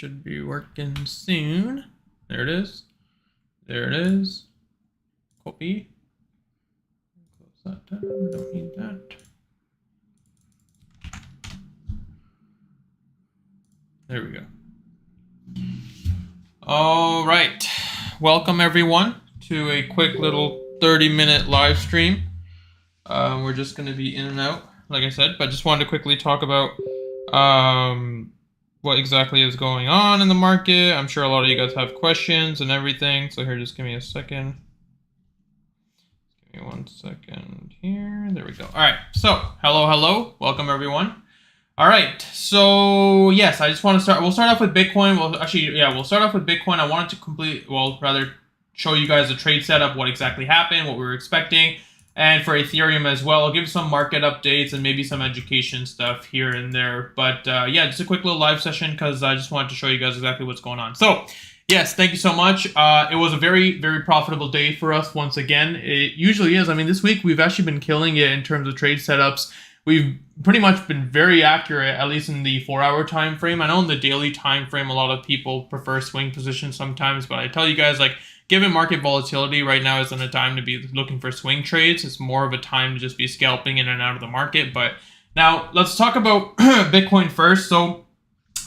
should be working soon. There it is. There it is. Copy. Close that down. We don't need that. There we go. All right. Welcome everyone to a quick little 30-minute live stream. We're just going to be in and out, like I said, but just wanted to quickly talk about what exactly is going on in the market. I'm sure a lot of you guys have questions and everything. So here, just give me a second. Give me 1 second here. There we go. All right. So hello. Welcome everyone. All right. So yes, I just want to start. We'll start off with Bitcoin. We'll start off with Bitcoin. I wanted to show you guys the trade setup, what exactly happened, what we were expecting. And for Ethereum as well, I'll give some market updates and maybe some education stuff here and there. But yeah, just a quick little live session because I just wanted to show you guys exactly what's going on. So yes, thank you so much. It was a very, very profitable day for us once again. It usually is. I mean, this week we've actually been killing it in terms of trade setups. We've pretty much been very accurate, at least in the 4-hour time frame. I know in the daily time frame, a lot of people prefer swing positions sometimes, but I tell you guys, like, given market volatility, right now isn't a time to be looking for swing trades. It's more of a time to just be scalping in and out of the market. But now let's talk about Bitcoin first. So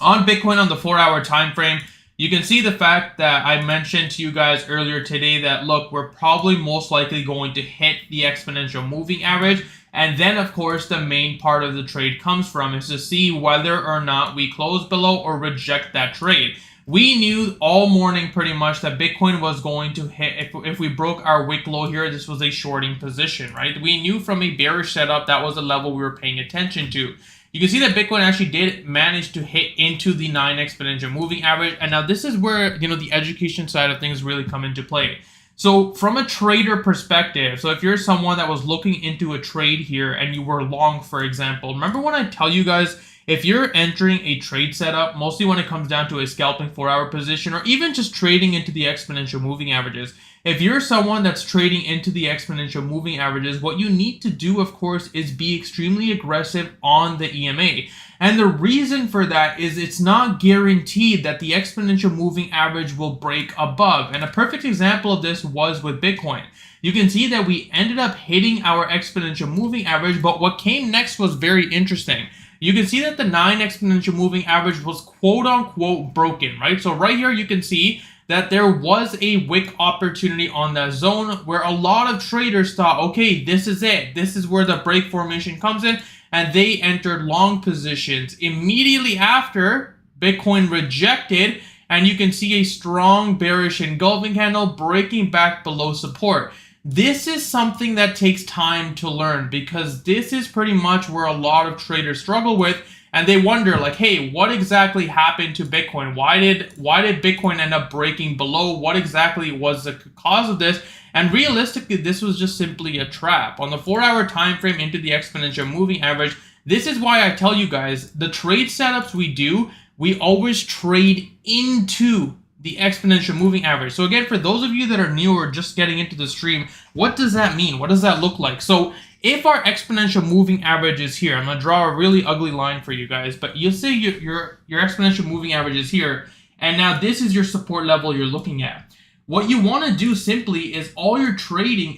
on Bitcoin on the 4-hour time frame, you can see the fact that I mentioned to you guys earlier today that, look, we're probably most likely going to hit the exponential moving average. And then, of course, the main part of the trade comes from is to see whether or not we close below or reject that trade. We knew all morning pretty much that Bitcoin was going to hit, if we broke our wick low here, this was a shorting position, right? We knew from a bearish setup that was the level we were paying attention to. You can see that Bitcoin actually did manage to hit into the 9 exponential moving average. And now this is where, the education side of things really come into play. So from a trader perspective, so if you're someone that was looking into a trade here and you were long, for example, remember when I tell you guys, if you're entering a trade setup, mostly when it comes down to a scalping 4-hour position or even just trading into the exponential moving averages, if you're someone that's trading into the exponential moving averages, what you need to do, of course, is be extremely aggressive on the EMA. And the reason for that is it's not guaranteed that the exponential moving average will break above. And a perfect example of this was with Bitcoin. You can see that we ended up hitting our exponential moving average, but what came next was very interesting. You can see that the 9 exponential moving average was quote unquote broken, right? So right here you can see that there was a wick opportunity on that zone where a lot of traders thought, okay, this is it. This is where the break formation comes in. And they entered long positions immediately after Bitcoin rejected. And you can see a strong bearish engulfing candle breaking back below support. This is something that takes time to learn because this is pretty much where a lot of traders struggle with. And they wonder, like, hey, what exactly happened to Bitcoin? Why did Bitcoin end up breaking below? What exactly was the cause of this? And realistically, this was just simply a trap. On the 4-hour time frame into the exponential moving average, this is why I tell you guys, the trade setups we do, we always trade into the exponential moving average. So again, for those of you that are new or just getting into the stream, what does that mean? What does that look like? So if our exponential moving average is here, I'm going to draw a really ugly line for you guys, but you'll say your exponential moving average is here, and now this is your support level you're looking at. What you want to do simply is you're trading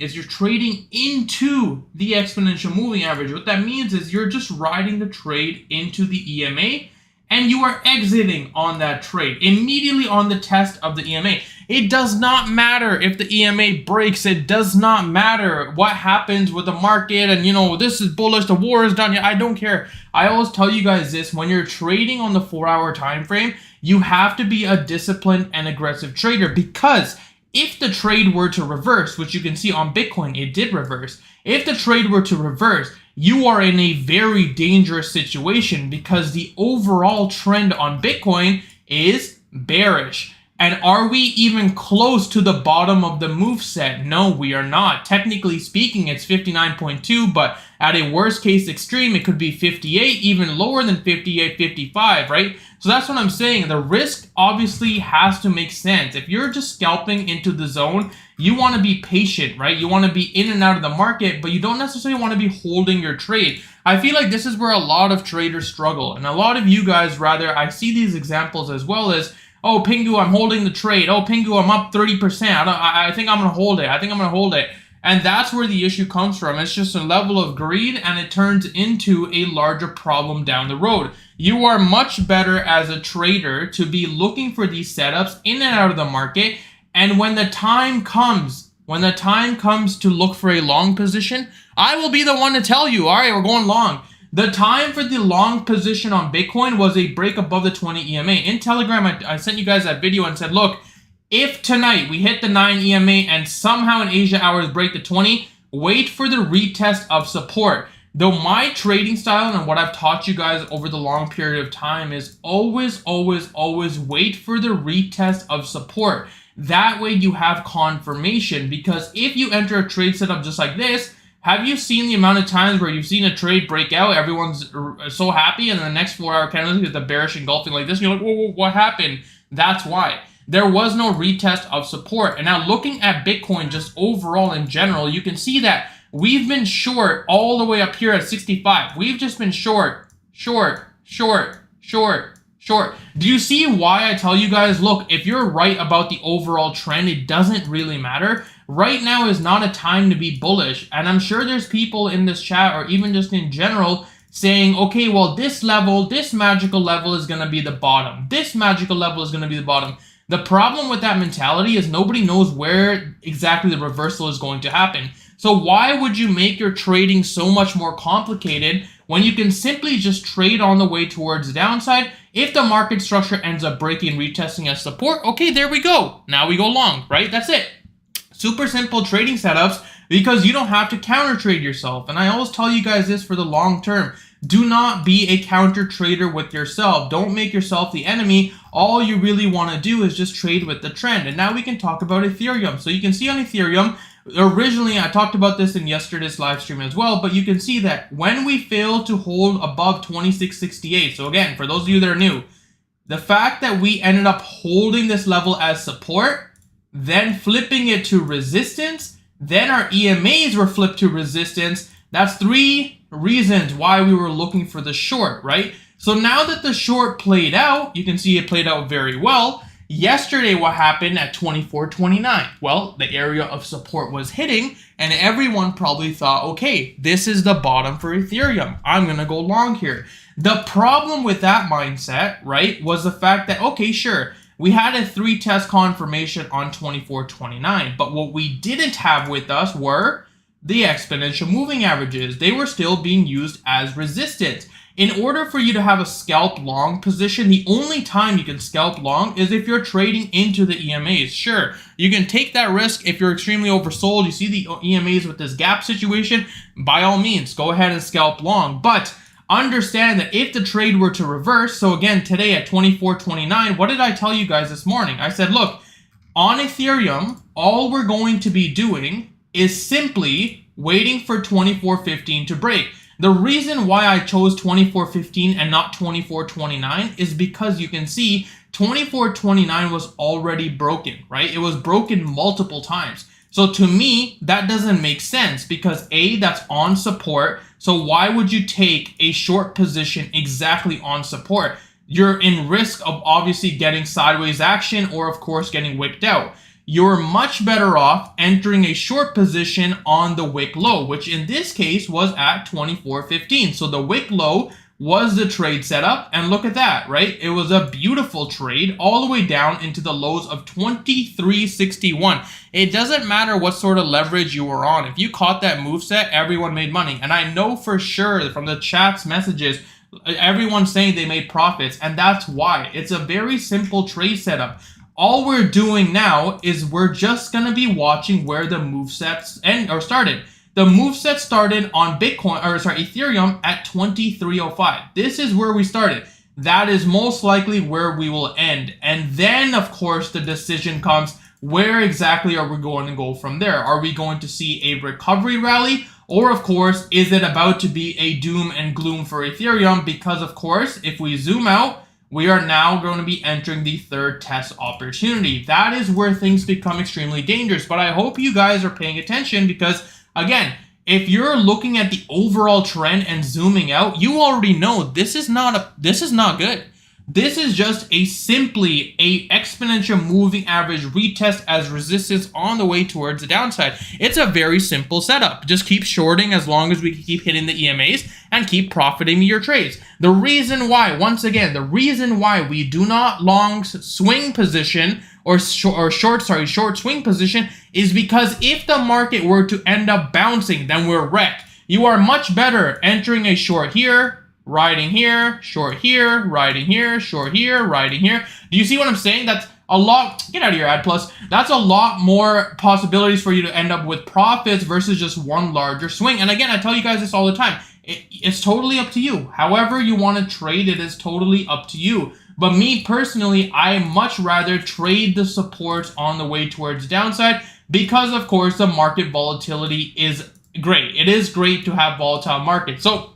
into the exponential moving average. What that means is you're just riding the trade into the EMA, and you are exiting on that trade immediately on the test of the EMA. It does not matter if the EMA breaks. It does not matter what happens with the market and, this is bullish, the war is done. I don't care. I always tell you guys this, when you're trading on the 4-hour time frame, you have to be a disciplined and aggressive trader because if the trade were to reverse, which you can see on Bitcoin, it did reverse. If the trade were to reverse, you are in a very dangerous situation because the overall trend on Bitcoin is bearish. And are we even close to the bottom of the move set? No, we are not. Technically speaking, it's 59.2, but at a worst case extreme, it could be 58, even lower than 58, 55, right? So that's what I'm saying. The risk obviously has to make sense. If you're just scalping into the zone, You want to be patient, right? You want to be in and out of the market, but you don't necessarily want to be holding your trade. I feel like this is where a lot of traders struggle. And a lot of you guys, rather, I see these examples as well as, oh, Pingu, I'm holding the trade. Oh, Pingu, I'm up 30%. I think I'm going to hold it. I think I'm going to hold it. And that's where the issue comes from. It's just a level of greed, and it turns into a larger problem down the road. You are much better as a trader to be looking for these setups in and out of the market. And when the time comes to look for a long position, I will be the one to tell you, all right, we're going long. The time for the long position on Bitcoin was a break above the 20 EMA. In Telegram, I sent you guys that video and said, look, if tonight we hit the 9 EMA and somehow in Asia hours break the 20, wait for the retest of support. Though my trading style and what I've taught you guys over the long period of time is always wait for the retest of support. That way you have confirmation, because if you enter a trade setup just like this, have you seen the amount of times where you've seen a trade break out, everyone's so happy, and the next 4-hour candle get the bearish engulfing like this, and you're like, whoa, what happened? That's why. There was no retest of support. And now looking at Bitcoin just overall in general, you can see that we've been short all the way up here at 65. We've just been short. Do you see why I tell you guys, look, if you're right about the overall trend, it doesn't really matter. Right now is not a time to be bullish. And I'm sure there's people in this chat or even just in general saying, okay, well, this level, this magical level is going to be the bottom. This magical level is going to be the bottom. The problem with that mentality is nobody knows where exactly the reversal is going to happen. So why would you make your trading so much more complicated when you can simply just trade on the way towards the downside? If the market structure ends up breaking, retesting as support, okay, there we go. Now we go long, right? That's it. Super simple trading setups because you don't have to counter trade yourself. And I always tell you guys this for the long term. Do not be a counter trader with yourself. Don't make yourself the enemy. All you really want to do is just trade with the trend. And now we can talk about Ethereum. So you can see on Ethereum, originally I talked about this in yesterday's live stream as well, but you can see that when we fail to hold above 2668, so again, for those of you that are new, the fact that we ended up holding this level as support, then flipping it to resistance, then our EMAs were flipped to resistance, that's 3 reasons why we were looking for the short, right? So now that the short played out, you can see it played out very well. Yesterday, what happened at 24.29? Well, the area of support was hitting, and everyone probably thought, okay, this is the bottom for Ethereum. I'm going to go long here. The problem with that mindset, right, was the fact that, okay, sure, we had a 3 test confirmation on 24.29, but what we didn't have with us were the exponential moving averages. They were still being used as resistance. In order for you to have a scalp long position, the only time you can scalp long is if you're trading into the EMAs. Sure, you can take that risk if you're extremely oversold. You see the EMAs with this gap situation, by all means, go ahead and scalp long. But understand that if the trade were to reverse, so again, today at 24.29, what did I tell you guys this morning? I said, look, on Ethereum, all we're going to be doing is simply waiting for 24.15 to break. The reason why I chose 24.15 and not 24.29 is because you can see 24.29 was already broken, right? It was broken multiple times. So to me, that doesn't make sense because A, that's on support. So why would you take a short position exactly on support? You're in risk of obviously getting sideways action or of course getting wicked out. You're much better off entering a short position on the wick low, which in this case was at 24.15. So the wick low was the trade setup, and look at that, right? It was a beautiful trade all the way down into the lows of 23.61. It doesn't matter what sort of leverage you were on. If you caught that move set, everyone made money. And I know for sure from the chat's messages, everyone's saying they made profits, and that's why. It's a very simple trade setup. All we're doing now is we're just going to be watching where the move sets started. The move set started on Ethereum at 23.05. This is where we started. That is most likely where we will end. And then, of course, the decision comes, where exactly are we going to go from there? Are we going to see a recovery rally? Or, of course, is it about to be a doom and gloom for Ethereum? Because, of course, if we zoom out, we are now going to be entering the third test opportunity. That is where things become extremely dangerous. But I hope you guys are paying attention because, again, if you're looking at the overall trend and zooming out, you already know this is not good. This is just simply a exponential moving average retest as resistance on the way towards the downside. It's a very simple setup. Just keep shorting as long as we keep hitting the EMAs and keep profiting your trades. The reason why, once again, the reason why we do not long swing position or short swing position is because if the market were to end up bouncing, then we're wrecked. You are much better entering a short here, riding here, short here, riding here, short here, riding here. Do you see what I'm saying? That's a lot. Get out of your ad plus. That's a lot more possibilities for you to end up with profits versus just one larger swing. And again, I tell you guys this all the time. It's totally up to you. However you want to trade it is totally up to you. But me personally, I much rather trade the supports on the way towards downside because, of course, the market volatility is great. It is great to have volatile markets. So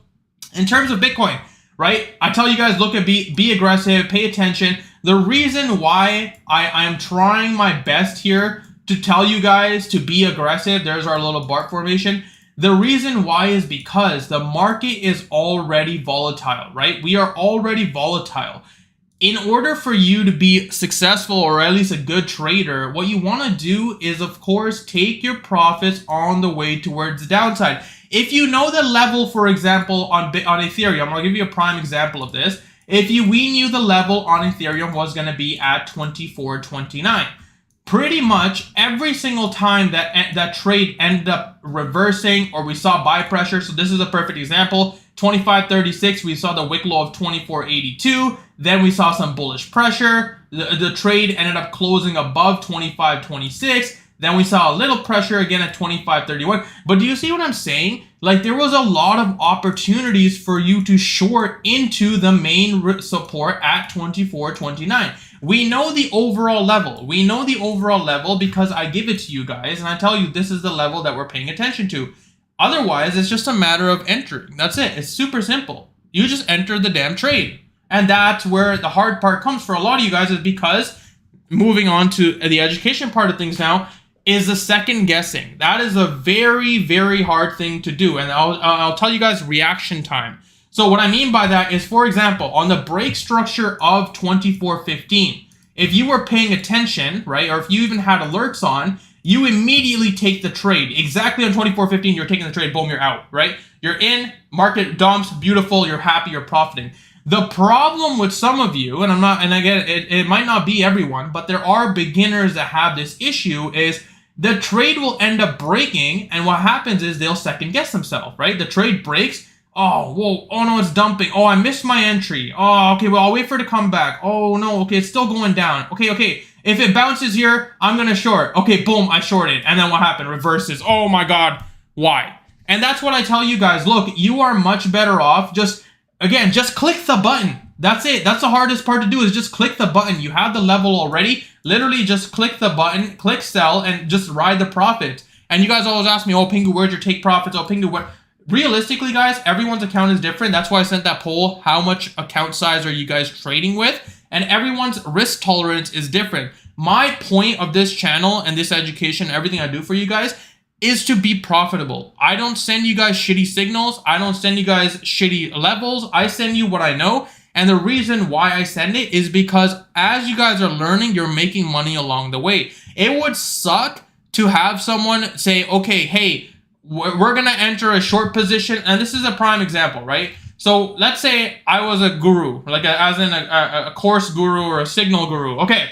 in terms of Bitcoin, right? I tell you guys, look at be aggressive, pay attention. The reason why I am trying my best here to tell you guys to be aggressive, there's our little bark formation. The reason why is because the market is already volatile, right? We are already volatile. In order for you to be successful or at least a good trader, what you want to do is, of course, take your profits on the way towards the downside. If you know the level, for example, on Ethereum, I'll give you a prime example of this. We knew the level on Ethereum was going to be at 24.29. Pretty much every single time that trade ended up reversing or we saw buy pressure. So this is a perfect example. 25.36, we saw the wick low of 24.82. Then we saw some bullish pressure. The trade ended up closing above 25.26. Then we saw a little pressure again at 25.31. But do you see what I'm saying? Like, there was a lot of opportunities for you to short into the main support at 24.29. We know the overall level. We know the overall level because I give it to you guys and I tell you this is the level that we're paying attention to. Otherwise, it's just a matter of entering. That's it. It's super simple. You just enter the damn trade. And that's where the hard part comes for a lot of you guys, is because moving on to the education part of things now is the second guessing. That is a very, very hard thing to do. And I'll tell you guys reaction time. So what I mean by that is, for example, on the break structure of 24.15, if you were paying attention, right, or if you even had alerts on, you immediately take the trade. Exactly on 24.15, you're taking the trade, boom, you're out, right? You're in, market dumps, beautiful, you're happy, you're profiting. The problem with some of you, and again, it might not be everyone, but there are beginners that have this issue, is the trade will end up breaking, and what happens is they'll second guess themselves, right? The trade breaks. Oh, whoa, oh no, it's dumping. Oh, I missed my entry. Oh, okay, well, I'll wait for it to come back. Oh no, okay, it's still going down. Okay. If it bounces here, I'm going to short. Okay, boom, I shorted. And then what happened? Reverses. Oh my God, why? And that's what I tell you guys. Look, you are much better off. Just click the button. That's it. That's the hardest part to do, is just click the button. You have the level already. Literally just click the button, click sell, and just ride the profit. And you guys always ask me, oh, Pingu, where'd you take profits? Oh, Pingu, where? Realistically, guys, everyone's account is different. That's why I sent that poll. How much account size are you guys trading with? And everyone's risk tolerance is different. My point of this channel and this education, everything I do for you guys, is to be profitable. I don't send you guys shitty signals. I don't send you guys shitty levels. I send you what I know. And the reason why I send it is because as you guys are learning, you're making money along the way. It would suck to have someone say, okay, hey, we're going to enter a short position. And this is a prime example, right? So let's say I was a guru, like as in a course guru or a signal guru. Okay,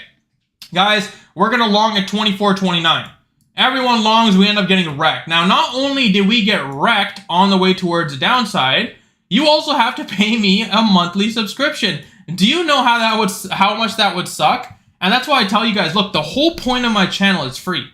guys, we're going to long at 24.29. Everyone longs, we end up getting wrecked. Now, not only did we get wrecked on the way towards the downside, you also have to pay me a monthly subscription. Do you know how much that would suck? And that's why I tell you guys, look, the whole point of my channel is free.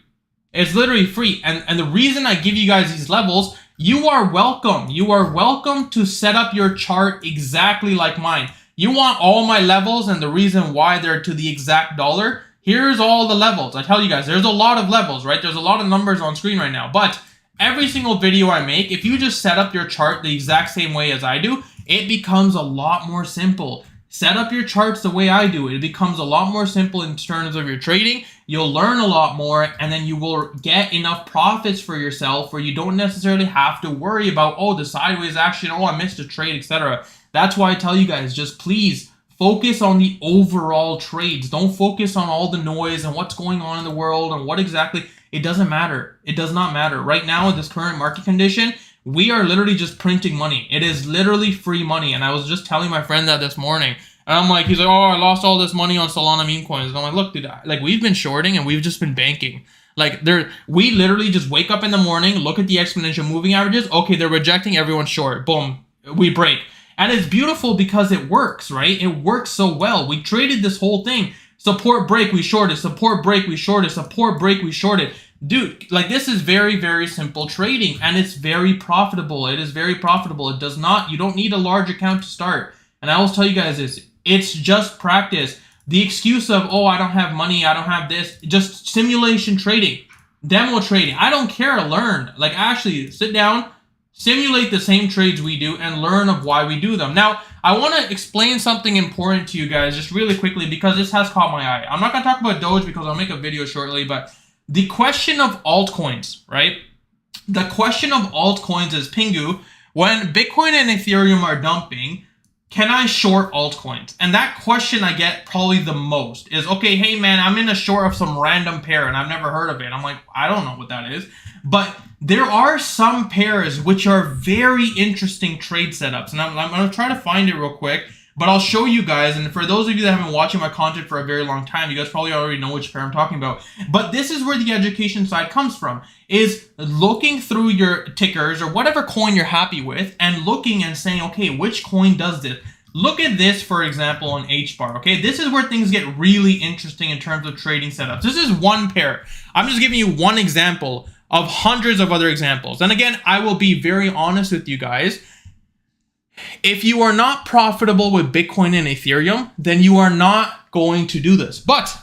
It's literally free. And the reason I give you guys these levels, you are welcome. You are welcome to set up your chart exactly like mine. You want all my levels, and the reason why they're to the exact dollar, here's all the levels. I tell you guys, there's a lot of levels, right? There's a lot of numbers on screen right now. But every single video I make, if you just set up your chart the exact same way as I do, it becomes a lot more simple. Set up your charts the way I do it. It becomes a lot more simple in terms of your trading. You'll learn a lot more, and then you will get enough profits for yourself where you don't necessarily have to worry about, oh, the sideways action, oh, I missed a trade, etc. That's why I tell you guys, just please focus on the overall trades. Don't focus on all the noise and what's going on in the world and what exactly. It doesn't matter. It does not matter. Right now, in this current market condition, we are literally just printing money. It is literally free money. And I was just telling my friend that this morning. And I'm like, he's like, oh, I lost all this money on Solana meme coins. And I'm like, look, dude, like we've been shorting and we've just been banking. Like we literally just wake up in the morning, look at the exponential moving averages. Okay, they're rejecting, everyone's short. Boom, we break. And it's beautiful because it works, right? It works so well. We traded this whole thing. Support break, we shorted. Support break, we shorted. Support break, we shorted. Dude, like this is very, very simple trading and it's very profitable. It is very profitable. It does not, you don't need a large account to start. And I always tell you guys this, it's just practice. The excuse of, oh, I don't have money, I don't have this, just simulation trading, demo trading. I don't care, learn. Like actually sit down, simulate the same trades we do and learn of why we do them. Now, I want to explain something important to you guys just really quickly because this has caught my eye. I'm not going to talk about Doge because I'll make a video shortly, but the question of altcoins, right? The question of altcoins is, Pingu, when Bitcoin and Ethereum are dumping, can I short altcoins? And that question I get probably the most is, okay, hey man, I'm in a short of some random pair and I've never heard of it. I'm like, I don't know what that is. But there are some pairs which are very interesting trade setups. And I'm going to try to find it real quick. But I'll show you guys, and for those of you that have been watching my content for a very long time, you guys probably already know which pair I'm talking about. But this is where the education side comes from, is looking through your tickers or whatever coin you're happy with and looking and saying, okay, which coin does this? Look at this, for example, on HBAR, okay? This is where things get really interesting in terms of trading setups. This is one pair. I'm just giving you one example of hundreds of other examples. And again, I will be very honest with you guys. If you are not profitable with Bitcoin and Ethereum, then you are not going to do this. But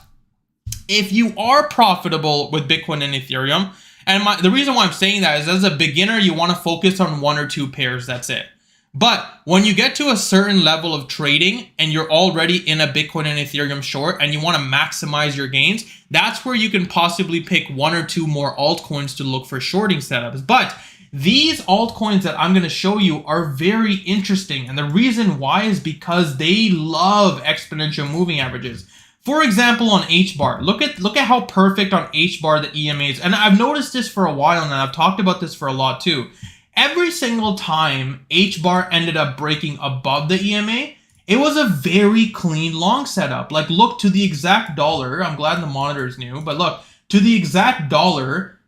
if you are profitable with Bitcoin and Ethereum, and the reason why I'm saying that is as a beginner, you want to focus on one or two pairs, that's it. But when you get to a certain level of trading and you're already in a Bitcoin and Ethereum short and you want to maximize your gains, that's where you can possibly pick one or two more altcoins to look for shorting setups. But these altcoins that I'm going to show you are very interesting. And the reason why is because they love exponential moving averages. For example, on HBAR, look at how perfect on HBAR the EMA is. And I've noticed this for a while and I've talked about this for a lot too. Every single time HBAR ended up breaking above the EMA, it was a very clean long setup. Like look to the exact dollar. I'm glad the monitor is new, but look to the exact dollar.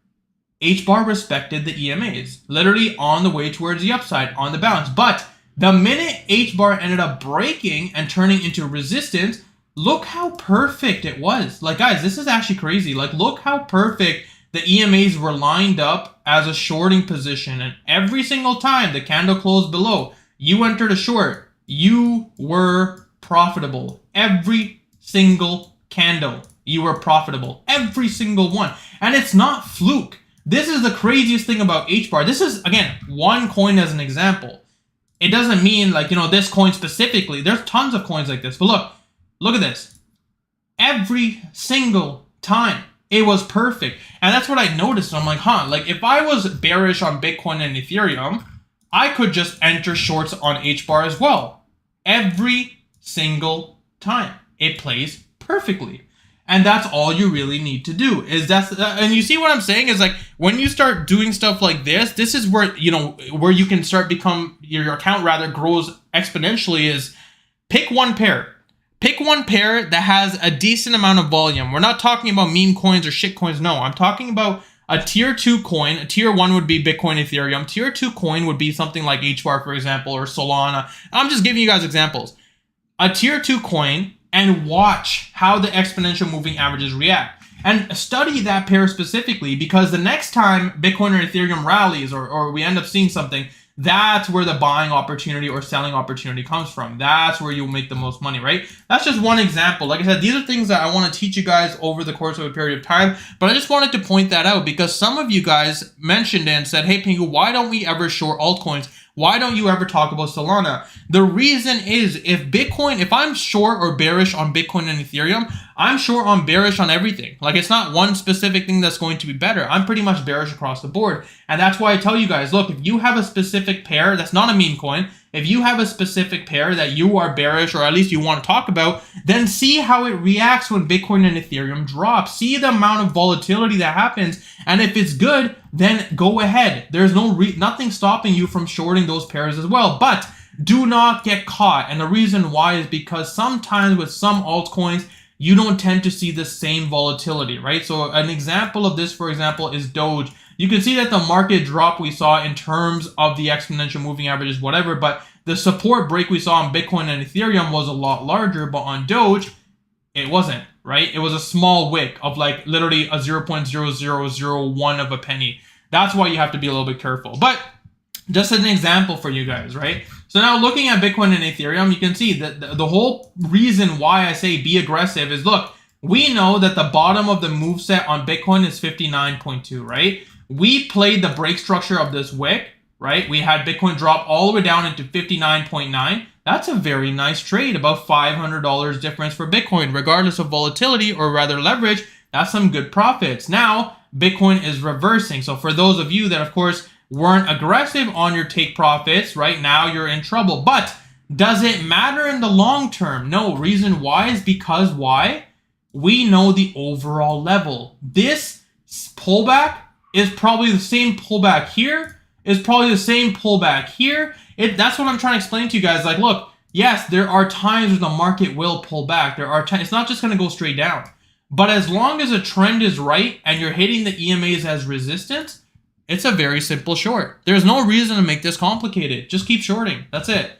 HBAR respected the EMAs, literally on the way towards the upside, on the bounce. But the minute HBAR ended up breaking and turning into resistance, look how perfect it was. Like, guys, this is actually crazy. Like, look how perfect the EMAs were lined up as a shorting position. And every single time the candle closed below, you entered a short, you were profitable. Every single candle, you were profitable. Every single one. And it's not fluke. This is the craziest thing about HBAR. This is, again, one coin as an example. It doesn't mean like, you know, this coin specifically. There's tons of coins like this. But look at this. Every single time it was perfect. And that's what I noticed. I'm like, huh, like if I was bearish on Bitcoin and Ethereum, I could just enter shorts on HBAR as well. Every single time it plays perfectly. And that's all you really need to do is and you see what I'm saying is like when you start doing stuff like this is where, you know, where you can start your account rather grows exponentially is pick one pair. Pick one pair that has a decent amount of volume. We're not talking about meme coins or shit coins. No, I'm talking about a tier 2 coin. A tier 1 would be Bitcoin, Ethereum. Tier 2 coin would be something like HBAR, for example, or Solana. I'm just giving you guys examples. A tier 2 coin, and watch how the exponential moving averages react. And study that pair specifically because the next time Bitcoin or Ethereum rallies or we end up seeing something, That's where the buying opportunity or selling opportunity comes from. That's where you'll make the most money, right? That's just one example. Like I said, these are things that I want to teach you guys over the course of a period of time, but I just wanted to point that out because some of you guys mentioned and said, hey, Pingu, why don't we ever short altcoins? Why don't you ever talk about Solana? The reason is if I'm short or bearish on Bitcoin and Ethereum, I'm short on bearish on everything. Like it's not one specific thing that's going to be better. I'm pretty much bearish across the board. And that's why I tell you guys, look, if you have a specific pair that's not a meme coin, if you have a specific pair that you are bearish or at least you want to talk about, then see how it reacts when Bitcoin and Ethereum drop. See the amount of volatility that happens. And if it's good, then go ahead. There's nothing stopping you from shorting those pairs as well. But do not get caught. And the reason why is because sometimes with some altcoins, you don't tend to see the same volatility, right? So an example of this, for example, is Doge. You can see that the market drop we saw in terms of the exponential moving averages, whatever, but the support break we saw on Bitcoin and Ethereum was a lot larger, but on Doge, it wasn't, right? It was a small wick of like literally a 0.0001 of a penny. That's why you have to be a little bit careful. But just an example for you guys, right? So now looking at Bitcoin and Ethereum, you can see that the whole reason why I say be aggressive is, look, we know that the bottom of the move set on Bitcoin is 59.2, right? We played the break structure of this wick, right? We had Bitcoin drop all the way down into 59.9. That's a very nice trade, about $500 difference for Bitcoin, regardless of volatility or rather leverage. That's some good profits. Now, Bitcoin is reversing. So for those of you that, of course, weren't aggressive on your take profits, right now you're in trouble. But does it matter in the long term? No. Reason why is because why? We know the overall level. This pullback is probably the same pullback here, is probably the same pullback here. That's what I'm trying to explain to you guys. Like, look, yes, there are times when the market will pull back. It's not just going to go straight down. But as long as a trend is right and you're hitting the EMAs as resistance, it's a very simple short. There's no reason to make this complicated. Just keep shorting. That's it.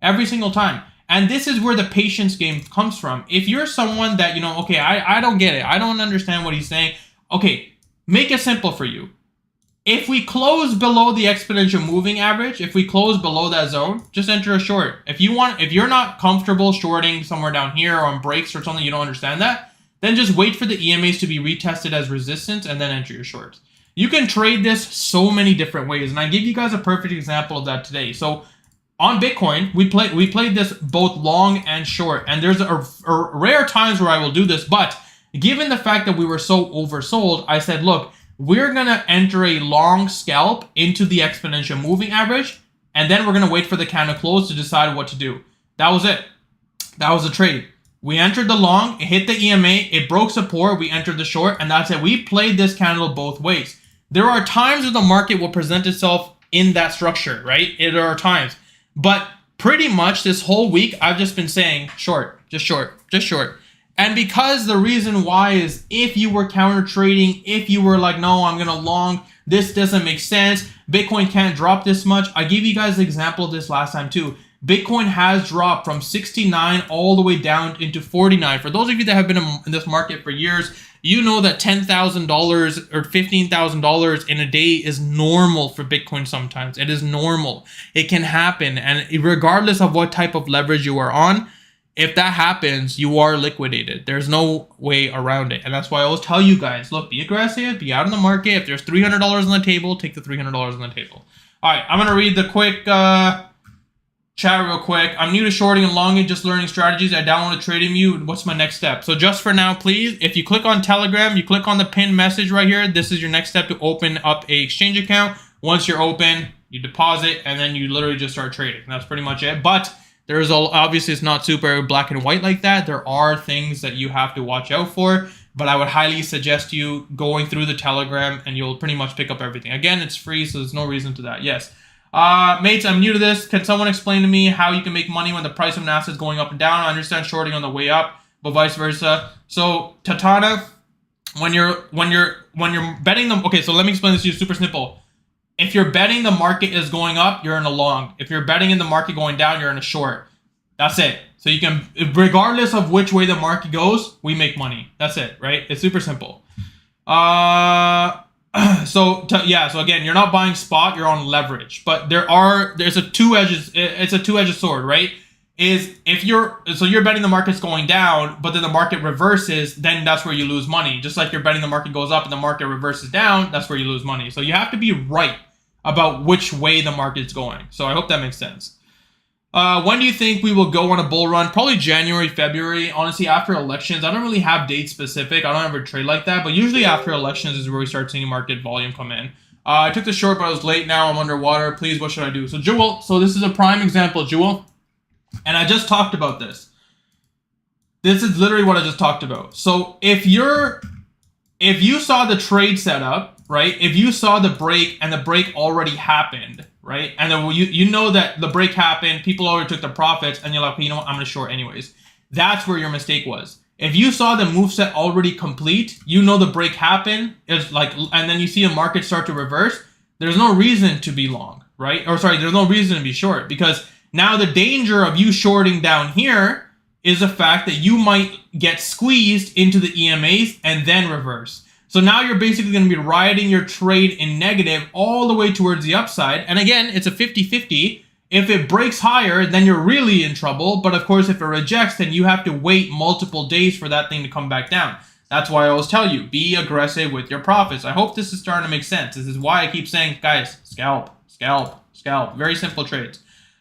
Every single time. And this is where the patience game comes from. If you're someone that, okay, I don't get it. I don't understand what he's saying. Okay, make it simple for you. If we close below the exponential moving average, if we close below that zone, just enter a short. If you're not comfortable shorting somewhere down here or on breaks or something, you don't understand that, then just wait for the EMAs to be retested as resistance and then enter your shorts. You can trade this so many different ways, and I give you guys a perfect example of that today. So on Bitcoin, we played this both long and short, and there's a rare times where I will do this, but given the fact that we were so oversold, I said, look, we're going to enter a long scalp into the exponential moving average, and then we're going to wait for the candle close to decide what to do. That was it. That was the trade. We entered the long, it hit the EMA, it broke support, we entered the short, and that's it. We played this candle both ways. There are times where the market will present itself in that structure, right? There are times. But pretty much this whole week, I've just been saying short, just short, just short. And because the reason why is if you were counter trading, if you were like, no, I'm going to long, this doesn't make sense, Bitcoin can't drop this much. I gave you guys an example of this last time too. Bitcoin has dropped from 69 all the way down into 49. For those of you that have been in this market for years, you know that $10,000 or $15,000 in a day is normal for Bitcoin sometimes. It is normal. It can happen. And regardless of what type of leverage you are on, if that happens, you are liquidated. There's no way around it. And that's why I always tell you guys, look, be aggressive, be out in the market. If there's $300 on the table, take the $300 on the table. All right, I'm going to read the quick chat real quick. I'm new to shorting and longing, just learning strategies. I downloaded TradingView. What's my next step? So just for now, please, if you click on Telegram, you click on the pinned message right here. This is your next step to open up a exchange account. Once you're open, you deposit, and then you literally just start trading. That's pretty much it. But there's obviously it's not super black and white like that. There are things that you have to watch out for. But I would highly suggest you going through the Telegram, and you'll pretty much pick up everything. Again, it's free, so there's no reason to that. Yes. Mates, I'm new to this. Can someone explain to me how you can make money when the price of an asset is going up and down? I understand shorting on the way up, but vice versa. So Tatana, when you're betting them, okay, so let me explain this to you super simple. If you're betting the market is going up, you're in a long. If you're betting in the market going down, you're in a short. That's it. So you can, regardless of which way the market goes, we make money. That's it, right? It's super simple. So again, you're not buying spot, you're on leverage. But it's a two-edged sword, right? If you're betting the market's going down, but then the market reverses, then that's where you lose money. Just like you're betting the market goes up and the market reverses down, that's where you lose money. So you have to be right about which way the market's going. So I hope that makes sense. When do you think we will go on a bull run? Probably January, February. Honestly, after elections, I don't really have date specific. I don't ever trade like that, but usually after elections is where we start seeing market volume come in. I took the short, but I was late. Now I'm underwater. Please, what should I do? So Jewel, so this is a prime example, Jewel, and I just talked about this. This is literally what I just talked about. So if you saw the trade setup, right? If you saw the break and the break already happened, right? And then you know that the break happened, people already took the profits, and you're like, you know what, I'm going to short anyways. That's where your mistake was. If you saw the move set already complete, you know the break happened, and then you see a market start to reverse, there's no reason to be long, right? Or sorry, there's no reason to be short, because now the danger of you shorting down here is the fact that you might get squeezed into the EMAs and then reverse. So now you're basically going to be riding your trade in negative all the way towards the upside. And again, it's a 50-50. If it breaks higher, then you're really in trouble. But of course, if it rejects, then you have to wait multiple days for that thing to come back down. That's why I always tell you, be aggressive with your profits. I hope this is starting to make sense. This is why I keep saying, guys, scalp, scalp, scalp. Very simple trades.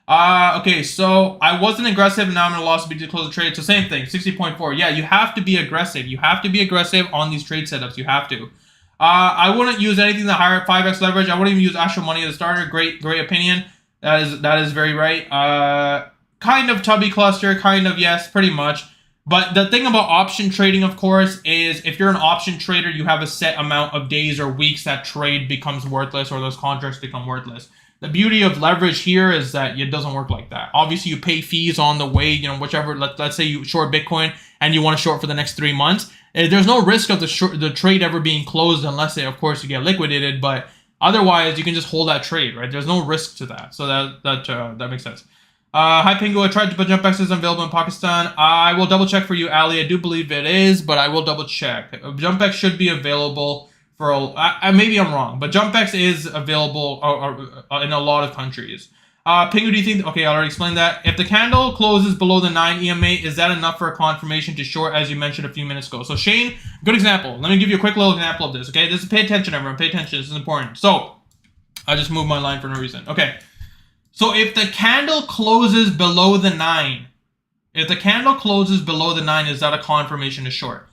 Okay, so I wasn't aggressive, and now I'm at a loss to close the trade. So same thing, 60.4. Yeah, you have to be aggressive. You have to be aggressive on these trade setups. You have to. I wouldn't use anything that higher 5x leverage. I wouldn't even use actual money as a starter. Great opinion. That is very right. Kind of tubby cluster, kind of, yes, pretty much. But the thing about option trading, of course, is if you're an option trader, you have a set amount of days or weeks that trade becomes worthless or those contracts become worthless. The beauty of leverage here is that it doesn't work like that. Obviously, you pay fees on the way, whichever, let's say you short Bitcoin and you want to short for the next 3 months. There's no risk of the trade ever being closed unless, of course, you get liquidated. But otherwise, you can just hold that trade, right? There's no risk to that. So that makes sense. Hi, Pingu. I tried to put Jumpex is available in Pakistan. I will double check for you, Ali. I do believe it is, but I will double check. Jumpex should be available. Maybe I'm wrong, but Jumpex is available in a lot of countries. Pingu, do you think... Okay, I already explained that. If the candle closes below the 9 EMA, is that enough for a confirmation to short, as you mentioned a few minutes ago? So Shane, good example. Let me give you a quick little example of this, okay? Pay attention, everyone. Pay attention. This is important. So, I just moved my line for no reason. Okay. So, if the candle closes below the 9, is that a confirmation to short?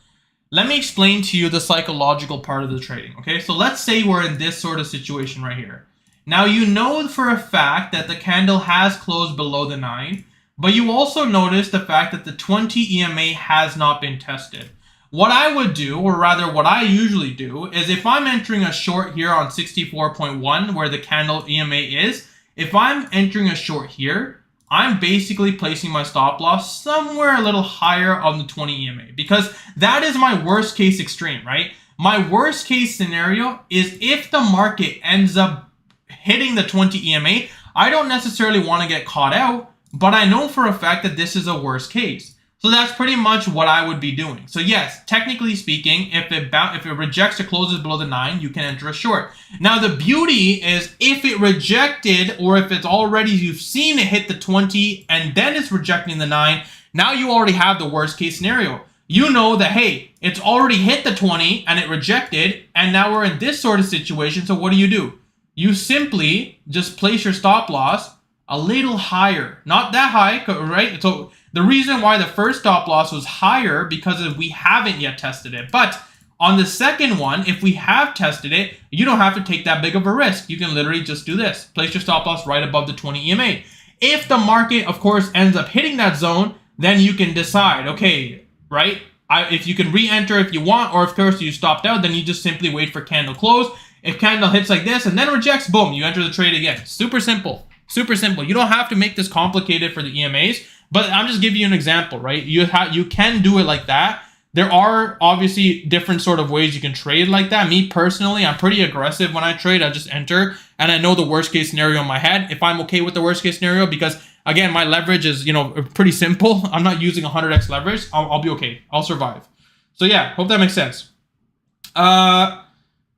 Let me explain to you the psychological part of the trading, okay? So let's say we're in this sort of situation right here. Now, you know for a fact that the candle has closed below the 9, but you also notice the fact that the 20 EMA has not been tested. What I would do, or rather what I usually do, is if I'm entering a short here on 64.1, where the candle EMA is, if I'm entering a short here, I'm basically placing my stop loss somewhere a little higher on the 20 EMA, because that is my worst case extreme, right? My worst case scenario is if the market ends up hitting the 20 EMA, I don't necessarily want to get caught out, but I know for a fact that this is a worst case. So that's pretty much what I would be doing. So yes, technically speaking, if it rejects or closes below the 9, you can enter a short. Now the beauty is if it rejected, or if it's already, you've seen it hit the 20 and then it's rejecting the 9, now you already have the worst case scenario. You know that, hey, it's already hit the 20 and it rejected, and now we're in this sort of situation. So what do? You simply just place your stop loss a little higher, not that high, right? So the reason why the first stop loss was higher because we haven't yet tested it. But on the second one, if we have tested it, you don't have to take that big of a risk. You can literally just do this. Place your stop loss right above the 20 EMA. If the market, of course, ends up hitting that zone, then you can decide, okay, right? If you can re-enter if you want, or of course you stopped out, then you just simply wait for candle close. If candle hits like this and then rejects, boom, you enter the trade again. Super simple. Super simple. You don't have to make this complicated for the EMAs, but I'm just giving you an example, right? You can do it like that. There are obviously different sort of ways you can trade like that. Me personally, I'm pretty aggressive when I trade. I just enter and I know the worst case scenario in my head. If I'm okay with the worst case scenario, because again, my leverage is, pretty simple. I'm not using 100x leverage. I'll be okay. I'll survive. So yeah, hope that makes sense.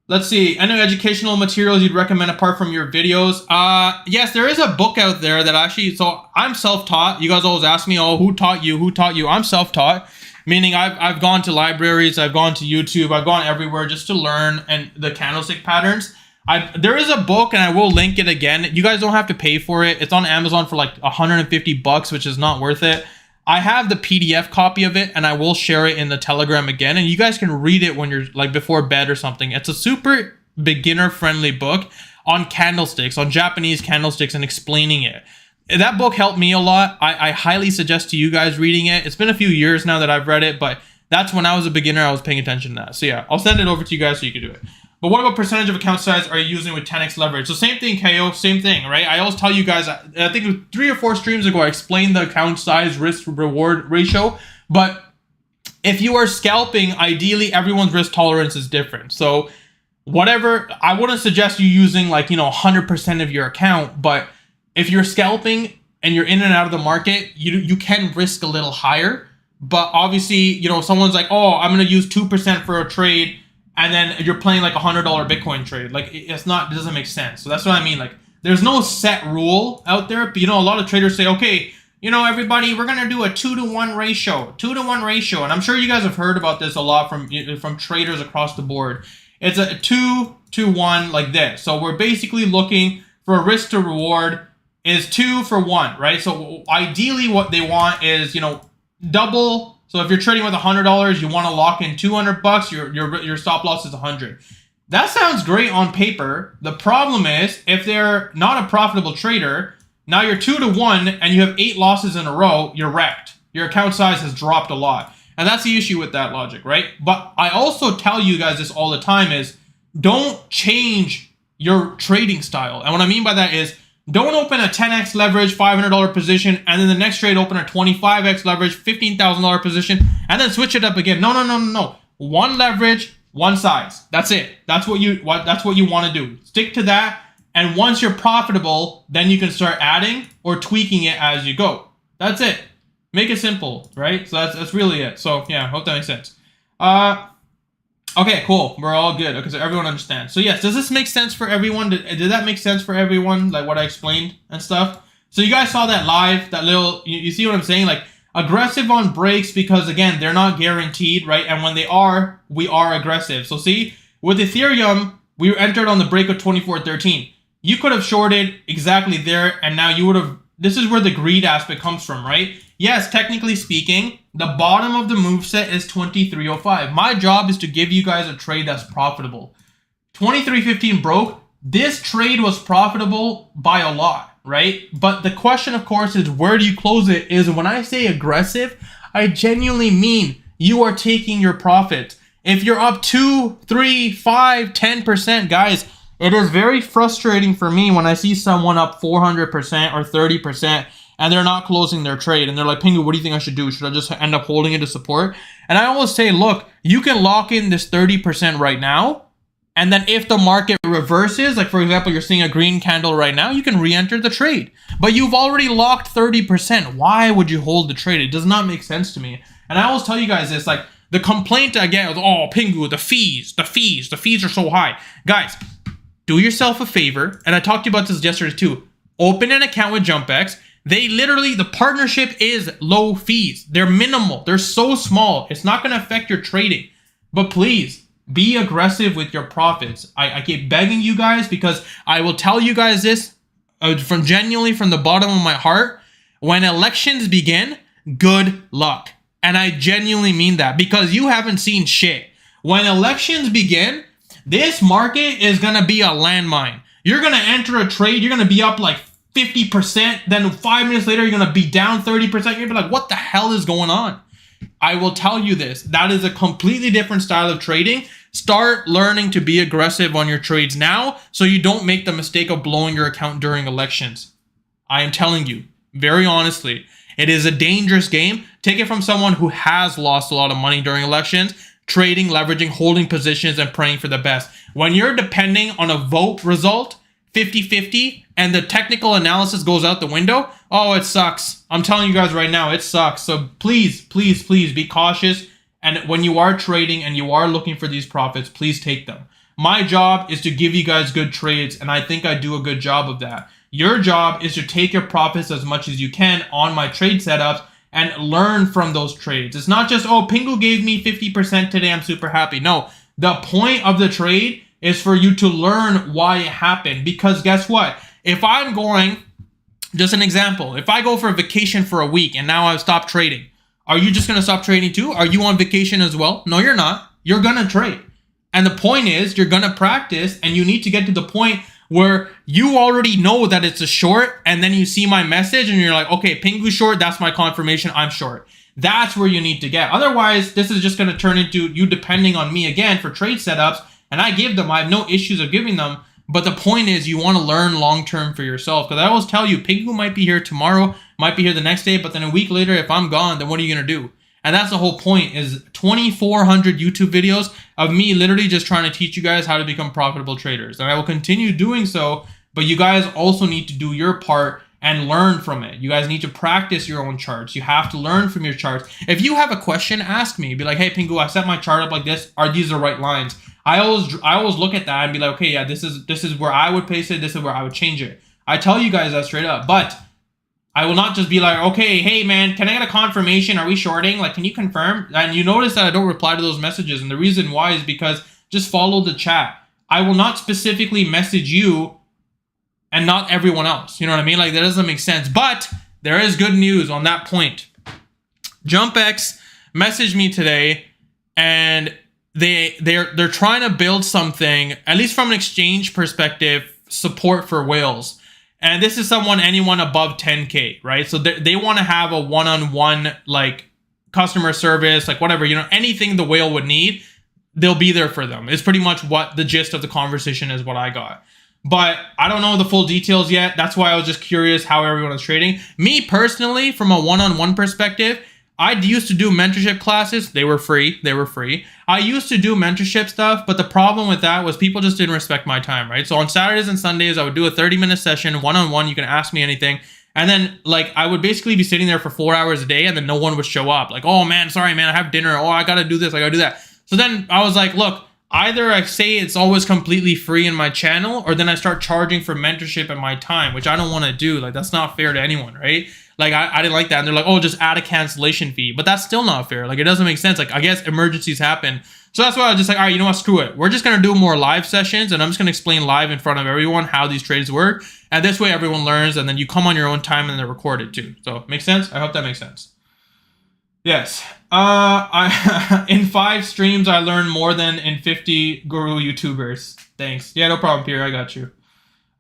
Let's see. Any educational materials you'd recommend apart from your videos? Yes, there is a book out there that actually, so I'm self-taught. You guys always ask me, oh, who taught you? Who taught you? I'm self-taught, meaning I've gone to libraries, I've gone to YouTube, I've gone everywhere just to learn and the candlestick patterns. There is a book, and I will link it again. You guys don't have to pay for it. It's on Amazon for like $150, which is not worth it. I have the PDF copy of it, and I will share it in the Telegram again, and you guys can read it when you're like before bed or something. It's a super beginner-friendly book on candlesticks, on Japanese candlesticks, and explaining it. That book helped me a lot. I highly suggest to you guys reading it. It's been a few years now that I've read it, but that's when I was a beginner, I was paying attention to that. So yeah, I'll send it over to you guys so you can do it. But what about percentage of account size are you using with 10x leverage? So same thing, KO, same thing, right? I always tell you guys, I think 3 or 4 streams ago, I explained the account size risk reward ratio. But if you are scalping, ideally everyone's risk tolerance is different. So whatever, I wouldn't suggest you using like, 100% of your account. But if you're scalping and you're in and out of the market, you can risk a little higher. But obviously, someone's like, oh, I'm going to use 2% for a trade, and then you're playing like $100 Bitcoin trade. Like it doesn't make sense. So that's what I mean. Like there's no set rule out there. But a lot of traders say, okay, everybody, we're going to do a 2-to-1 ratio, 2-to-1 ratio. And I'm sure you guys have heard about this a lot from traders across the board. It's a 2-to-1 like this. So we're basically looking for a risk to reward is 2 for 1, right? So ideally what they want is, double. So if you're trading with $100, you want to lock in $200. Your stop loss is 100. That sounds great on paper. The problem is if they're not a profitable trader, now you're 2-to-1 and you have 8 losses in a row, you're wrecked. Your account size has dropped a lot. And that's the issue with that logic, right? But I also tell you guys this all the time is don't change your trading style. And what I mean by that is don't open a 10x leverage $500 position and then the next trade open a 25x leverage $15,000 position and then switch it up again. No. One leverage, one size. That's it. That's what you want to do. Stick to that. And once you're profitable, then you can start adding or tweaking it as you go. That's it. Make it simple, right? So that's really it. So yeah, hope that makes sense. Okay, cool. We're all good. Okay, so everyone understands. So yes, does this make sense for everyone? Did that make sense for everyone? Like what I explained and stuff? So you guys saw that live, that little, you see what I'm saying? Like aggressive on breaks because again, they're not guaranteed, right? And when they are, we are aggressive. So see, with Ethereum, we entered on the break of 24.13. You could have shorted exactly there and now you would have, this is where the greed aspect comes from, right? Yes, technically speaking, the bottom of the moveset is 23.05. My job is to give you guys a trade that's profitable. 23.15 broke. This trade was profitable by a lot, right? But the question, of course, is where do you close it? Is when I say aggressive, I genuinely mean you are taking your profit. If you're up 2, 3, 5, 10%, guys, it is very frustrating for me when I see someone up 400% or 30%. And they're not closing their trade. And they're like, Pingu, what do you think I should do? Should I just end up holding it to support? And I always say, look, you can lock in this 30% right now. And then if the market reverses, like for example, you're seeing a green candle right now, you can re-enter the trade. But you've already locked 30%. Why would you hold the trade? It does not make sense to me. And I always tell you guys this, like the complaint I get is, oh, Pingu, the fees are so high. Guys, do yourself a favor. And I talked to you about this yesterday too. Open an account with Jumpex. They literally, the partnership is low fees. They're minimal. They're so small. It's not going to affect your trading. But please, be aggressive with your profits. I keep begging you guys because I will tell you guys this genuinely from the bottom of my heart. When elections begin, good luck. And I genuinely mean that because you haven't seen shit. When elections begin, this market is going to be a landmine. You're going to enter a trade. You're going to be up like 50%, then 5 minutes later, you're going to be down 30%. You're going to be like, what the hell is going on? I will tell you this. That is a completely different style of trading. Start learning to be aggressive on your trades now so you don't make the mistake of blowing your account during elections. I am telling you, very honestly, it is a dangerous game. Take it from someone who has lost a lot of money during elections, trading, leveraging, holding positions, and praying for the best. When you're depending on a vote result, 50-50, and the technical analysis goes out the window, oh, it sucks. I'm telling you guys right now, it sucks. So please, please be cautious. And when you are trading and you are looking for these profits, please take them. My job is to give you guys good trades, and I think I do a good job of that. Your job is to take your profits as much as you can on my trade setups and learn from those trades. It's not just, oh, Pingu gave me 50% today, I'm super happy. No, the point of the trade is for you to learn why it happened. Because guess what? If I'm going, just an example, if I go for a vacation for a week and now I've stopped trading, are you just going to stop trading too? Are you on vacation as well? No, you're not. You're going to trade. And the point is, you're going to practice, and you need to get to the point where you already know that it's a short, and then you see my message and you're like, okay, Pingu short, that's my confirmation, I'm short. That's where you need to get. Otherwise, this is just going to turn into you depending on me again for trade setups, and I give them, I have no issues of giving them, but the point is you want to learn long-term for yourself, because I always tell you, Pingu might be here tomorrow, might be here the next day, but then a week later, if I'm gone, then what are you going to do? And that's the whole point, is 2,400 YouTube videos of me literally just trying to teach you guys how to become profitable traders. And I will continue doing so, but you guys also need to do your part and learn from it. You guys need to practice your own charts. You have to learn from your charts. If you have a question, ask me. Be like, hey, Pingu, I set my chart up like this. Are these the right lines? I always look at that and be like, okay, yeah, this is where I would place it. This is where I would change it. I tell you guys that straight up, but I will not just be like, okay, hey man, can I get a confirmation? Are we shorting? Like, can you confirm? And you notice that I don't reply to those messages. And the reason why is because just follow the chat. I will not specifically message you and not everyone else. You know what I mean? Like, that doesn't make sense. But there is good news on that point. Jumpex messaged me today, and they're trying to build something, at least from an exchange perspective, support for whales. And this is anyone above 10K, right? So they want to have a one-on-one, like, customer service, like whatever, you know, anything the whale would need, they'll be there for them. It's pretty much what the gist of the conversation is, what I got. But I don't know the full details yet. That's why I was just curious how everyone is trading. Me personally, from a one-on-one perspective, I used to do mentorship classes. They were free. I used to do mentorship stuff, but the problem with that was people just didn't respect my time, right? So on Saturdays and Sundays, I would do a 30-minute session, one-on-one. You can ask me anything. And then, like, I would basically be sitting there for 4 hours a day, and then no one would show up. Like, oh, man, sorry, man, I have dinner. Oh, I got to do this. I got to do that. So then I was like, look, either I say it's always completely free in my channel, or then I start charging for mentorship and my time, which I don't want to do. Like, that's not fair to anyone, right? Like, I didn't like that. And they're like, oh, just add a cancellation fee. But that's still not fair. Like, it doesn't make sense. Like, I guess emergencies happen. So that's why I was just like, all right, you know what? Screw it. We're just going to do more live sessions. And I'm just going to explain live in front of everyone how these trades work. And this way everyone learns. And then you come on your own time and they're recorded too. So, makes sense? I hope that makes sense. Yes. In 5 streams, I learned more than in 50 guru YouTubers. Thanks. Yeah, no problem, Pierre. I got you.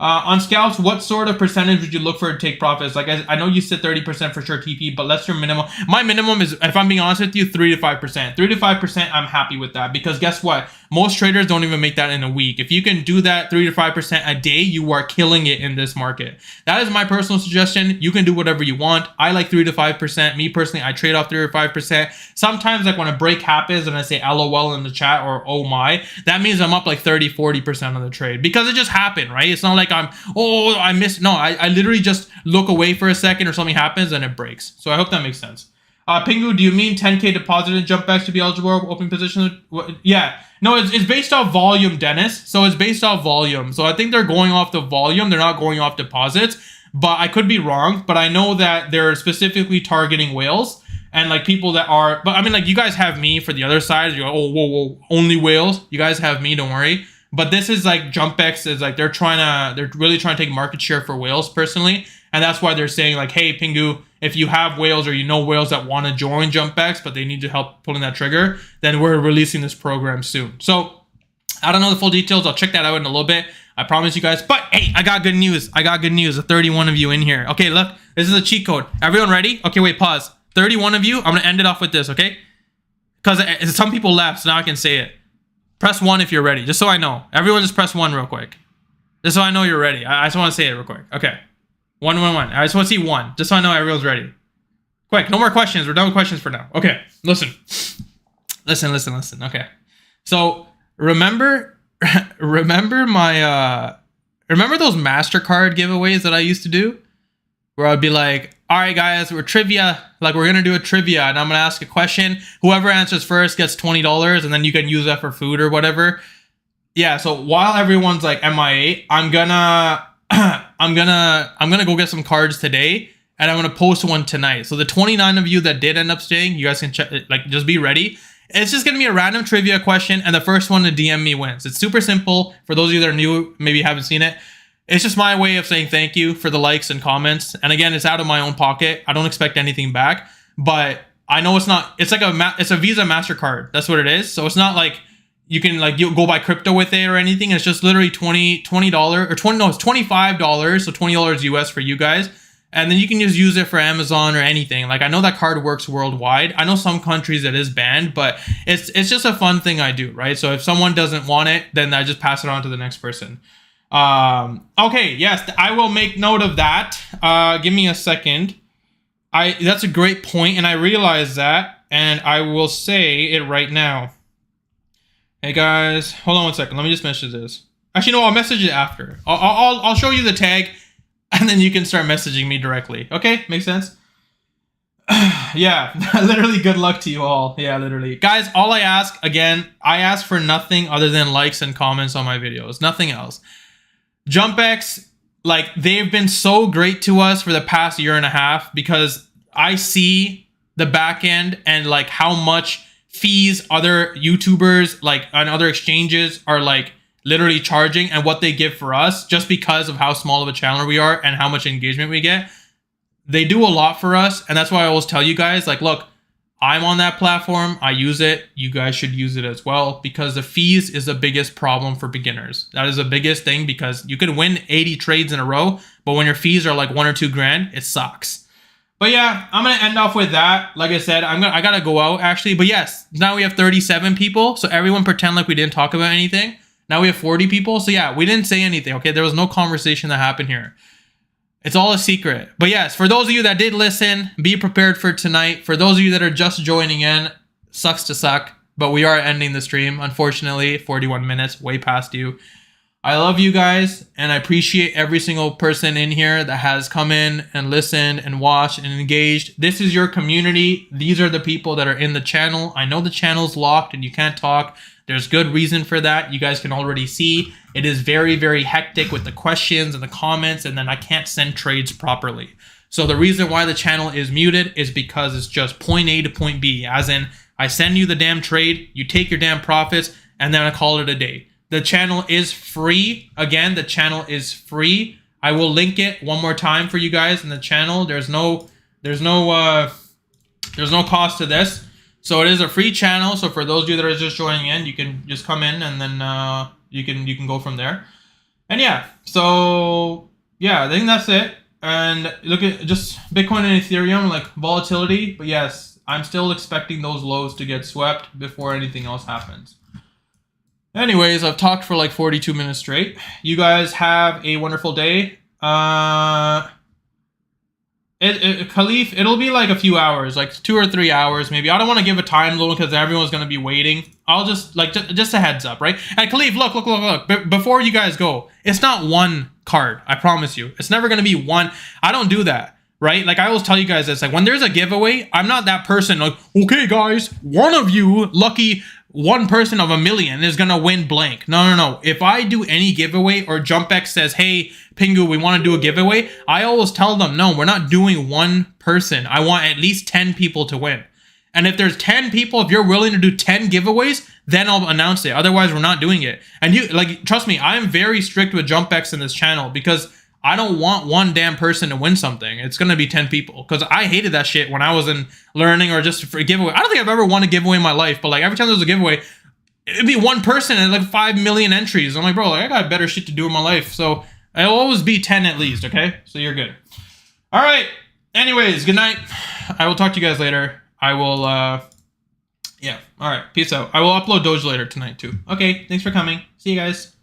On scalps, what sort of percentage would you look for to take profits? Like, I know you said 30% for sure TP, but let's your minimum. My minimum is, if I'm being honest with you, 3 to 5%. 3 to 5%, I'm happy with that, because guess what? Most traders don't even make that in a week. If you can do that 3 to 5% a day, you are killing it in this market. That is my personal suggestion. You can do whatever you want. I like 3 to 5%. Me personally, I trade off 3 or 5%. Sometimes, like, when a break happens and I say LOL in the chat or oh my, that means I'm up like 30, 40% on the trade, because it just happened, right? It's not like I missed. No, I literally just look away for a second or something happens and it breaks. So I hope that makes sense. Pingu, do you mean 10K deposit in Jumpex to be eligible for open position? Yeah. No, it's based off volume, Dennis. So it's based off volume. So I think they're going off the volume. They're not going off deposits. But I could be wrong. But I know that they're specifically targeting whales. And like people that are... But I mean, like, you guys have me for the other side. You're like, oh, whoa, only whales. You guys have me, don't worry. But this is like Jumpex is like they're really trying to take market share for whales personally. And that's why they're saying like, hey, Pingu, if you have whales or you know whales that want to join Jumpex, but they need to help pulling that trigger, then we're releasing this program soon. So I don't know the full details. I'll check that out in a little bit. I promise you guys. But hey, I got good news. The 31 of you in here. Okay, look, this is a cheat code. Everyone ready? Okay, wait, pause. 31 of you. I'm going to end it off with this, okay? Because some people left, so now I can say it. Press 1 if you're ready, just so I know. Everyone just press 1 real quick. Just so I know you're ready. I just want to say it real quick. Okay. 1, 1, 1. I just want to see 1, just so I know everyone's ready. Quick, no more questions. We're done with questions for now. Okay, listen. Listen. Okay. So, remember my, remember those MasterCard giveaways that I used to do? Where I'd be like, all right, guys, we're trivia. Like, we're going to do a trivia, and I'm going to ask a question. Whoever answers first gets $20, and then you can use that for food or whatever. yeah, so while everyone's like MIA, I'm gonna I'm gonna go get some cards today, and I'm gonna post one tonight. So the 29 of you that did end up staying, you guys can check, like, just be ready. It's just gonna be a random trivia question, and the first one to DM me wins. It's super simple. For those of you that are new, maybe haven't seen it, it's just my way of saying thank you for the likes and comments. And again, it's out of my own pocket. I don't expect anything back, but I know it's not. It's like it's a Visa MasterCard. That's what it is. So it's not like you can like you go buy crypto with it or anything. It's just literally $20 or 20 no, it's $25, so $20 US for you guys. And then you can just use it for Amazon or anything. Like, I know that card works worldwide. I know some countries it is banned, but it's just a fun thing I do, right? So if someone doesn't want it, then I just pass it on to the next person. Okay, yes, I will make note of that. Give me a second. That's a great point, and I realize that, and I will say it right now. Hey guys, hold on one second. Let me just message this. Actually, no, I'll message it after. I'll show you the tag, and then you can start messaging me directly. Okay, makes sense? Yeah, literally good luck to you all. Yeah, literally. Guys, all I ask, again, I ask for nothing other than likes and comments on my videos. Nothing else. Jumpex, like, they've been so great to us for the past year and a half because I see the back end and like how much fees other YouTubers like on other exchanges are like literally charging and what they give for us just because of how small of a channel we are and how much engagement we get. They do a lot for us, and that's why I always tell you guys, like, look, I'm on that platform, I use it, you guys should use it as well, because the fees is the biggest problem for beginners. That is the biggest thing, because you can win 80 trades in a row, but when your fees are like $1 or $2 grand, it sucks. But yeah, I'm gonna end off with that. Like I said, I gotta go out actually. But yes, now we have 37 people, so everyone pretend like we didn't talk about anything. Now we have 40 people, so yeah, we didn't say anything. Okay, there was no conversation that happened here. It's all a secret. But yes, for those of you that did listen, be prepared for tonight. For those of you that are just joining in, sucks to suck, but we are ending the stream. Unfortunately, 41 minutes, way past you. I love you guys, and I appreciate every single person in here that has come in and listened and watched and engaged. This is your community. These are the people that are in the channel. I know the channel's locked and you can't talk. There's good reason for that. You guys can already see it is very, very hectic with the questions and the comments, and then I can't send trades properly. So the reason why the channel is muted is because it's just point A to point B, as in I send you the damn trade, you take your damn profits, and then I call it a day. The channel is free. Again, the channel is free. I will link it one more time for you guys in the channel. There's no cost to this. So it is a free channel. So for those of you that are just joining in, you can just come in and then you can go from there. And yeah, so yeah, I think that's it. And look at just Bitcoin and Ethereum, like volatility. But yes, I'm still expecting those lows to get swept before anything else happens. Anyways, I've talked for like 42 minutes straight. You guys have a wonderful day. Khalif, it'll be like a few hours, like 2 or 3 hours maybe. I don't want to give a time limit because everyone's going to be waiting. I'll just like just a heads up, right? And Khalif, look. Before you guys go, it's not one card. I promise you. It's never going to be one. I don't do that. Right? Like I always tell you guys this, like when there's a giveaway, I'm not that person like, okay guys, one of you, lucky one person of a million is going to win blank. No. If I do any giveaway or Jumpex says, hey, Pingu, we want to do a giveaway, I always tell them, no, we're not doing one person. I want at least 10 people to win. And if there's 10 people, if you're willing to do 10 giveaways, then I'll announce it. Otherwise, we're not doing it. And you, like, trust me, I'm very strict with Jumpex in this channel because I don't want one damn person to win something. It's going to be 10 people. Because I hated that shit when I was in learning or just for a giveaway. I don't think I've ever won a giveaway in my life. But like every time there's a giveaway, it'd be one person and like 5 million entries. I'm like, bro, like, I got better shit to do in my life. So it'll always be 10 at least, okay? So you're good. All right. Anyways, good night. I will talk to you guys later. I will, yeah. All right. Peace out. I will upload Doge later tonight too. Okay. Thanks for coming. See you guys.